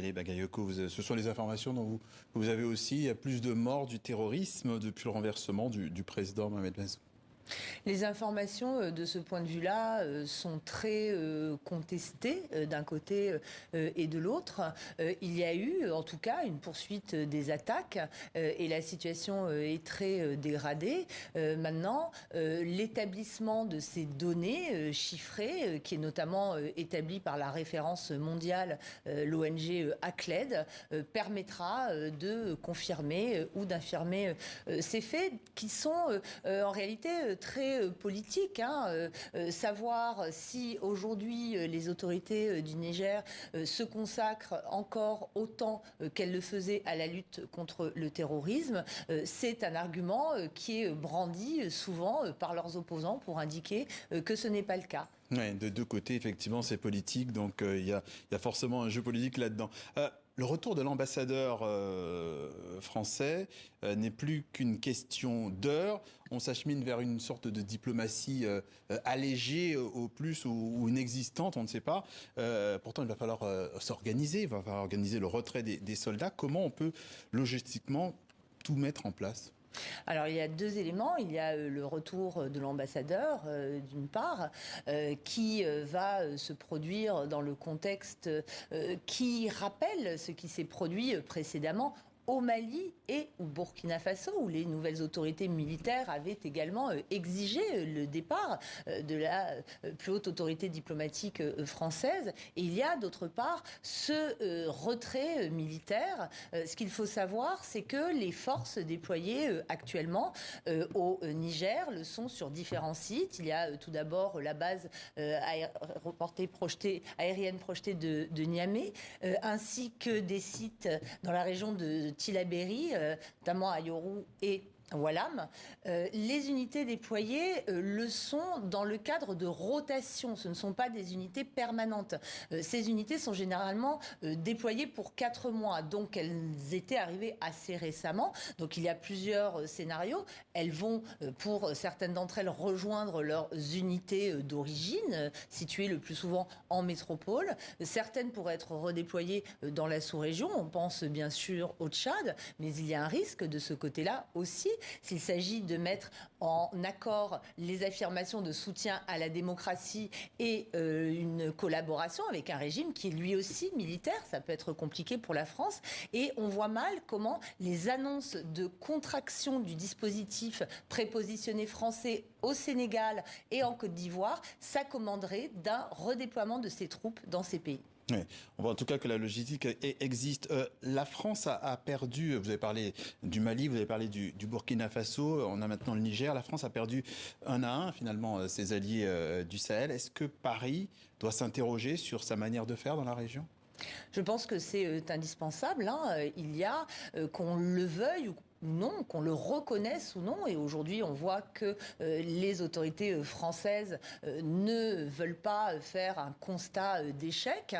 Niagalé Bagayoko, ce sont les informations dont vous avez aussi. Il y a plus de morts du terrorisme depuis le renversement du président Mohamed Bazoum. Les informations de ce point de vue-là sont très contestées d'un côté et de l'autre. Il y a eu, en tout cas, une poursuite des attaques et la situation est très dégradée. Maintenant, l'établissement de ces données chiffrées, qui est notamment établi par la référence mondiale, l'ONG ACLED, permettra de confirmer ou d'infirmer ces faits qui sont en réalité très politique. Savoir si aujourd'hui les autorités du Niger se consacrent encore autant qu'elles le faisaient à la lutte contre le terrorisme, c'est un argument qui est brandi souvent par leurs opposants pour indiquer que ce n'est pas le cas. Ouais, de deux côtés, effectivement, c'est politique, donc il y a forcément un jeu politique là-dedans. Le retour de l'ambassadeur français n'est plus qu'une question d'heures. On s'achemine vers une sorte de diplomatie allégée au plus ou inexistante, on ne sait pas. Pourtant, il va falloir s'organiser, il va falloir organiser le retrait des soldats. Comment on peut logistiquement tout mettre en place ? Alors il y a deux éléments. Il y a le retour de l'ambassadeur, d'une part, qui va se produire dans le contexte qui rappelle ce qui s'est produit précédemment au Mali et au Burkina Faso, où les nouvelles autorités militaires avaient également exigé le départ de la plus haute autorité diplomatique française. Et il y a d'autre part ce retrait militaire. Ce qu'il faut savoir, c'est que les forces déployées actuellement au Niger le sont sur différents sites. Il y a tout d'abord la base aérienne projetée de Niamey, ainsi que des sites dans la région de Tillabéri, notamment à Yorou et Walam. Les unités déployées le sont dans le cadre de rotation. Ce ne sont pas des unités permanentes. Ces unités sont généralement déployées pour 4 mois. Donc elles étaient arrivées assez récemment. Donc il y a plusieurs scénarios. Elles vont, pour certaines d'entre elles, rejoindre leurs unités d'origine, situées le plus souvent en métropole. Certaines pourraient être redéployées dans la sous-région. On pense bien sûr au Tchad, mais il y a un risque de ce côté-là aussi. S'il s'agit de mettre en accord les affirmations de soutien à la démocratie et une collaboration avec un régime qui est lui aussi militaire, ça peut être compliqué pour la France. Et on voit mal comment les annonces de contraction du dispositif prépositionné français au Sénégal et en Côte d'Ivoire s'accommoderaient d'un redéploiement de ces troupes dans ces pays. Oui. On voit en tout cas que la logistique existe. La France a perdu, vous avez parlé du Mali, vous avez parlé du Burkina Faso, on a maintenant le Niger. La France a perdu 1 à 1 finalement ses alliés du Sahel. Est-ce que Paris doit s'interroger sur sa manière de faire dans la région ? Je pense que c'est indispensable. Il y a, qu'on le veuille ou non, qu'on le reconnaisse ou non. Et aujourd'hui, on voit que les autorités françaises ne veulent pas faire un constat d'échec.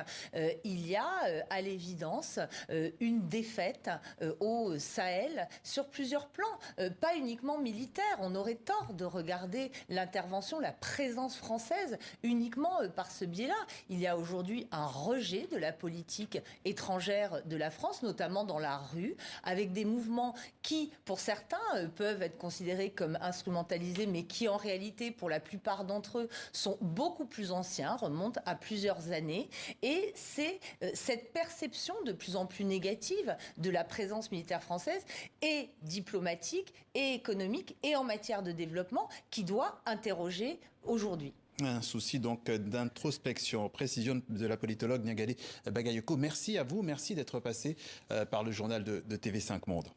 Il y a, à l'évidence, une défaite au Sahel sur plusieurs plans, pas uniquement militaire. On aurait tort de regarder l'intervention, la présence française uniquement par ce biais-là. Il y a aujourd'hui un rejet de la politique étrangère de la France, notamment dans la rue, avec des mouvements qui, pour certains, peuvent être considérés comme instrumentalisés, mais qui, en réalité, pour la plupart d'entre eux, sont beaucoup plus anciens, remontent à plusieurs années. Et c'est cette perception de plus en plus négative de la présence militaire française et diplomatique et économique et en matière de développement qui doit interroger aujourd'hui. Un souci donc d'introspection. Précision de la politologue Niagalé Bagayoko. Merci à vous, merci d'être passé par le journal de TV5 Monde.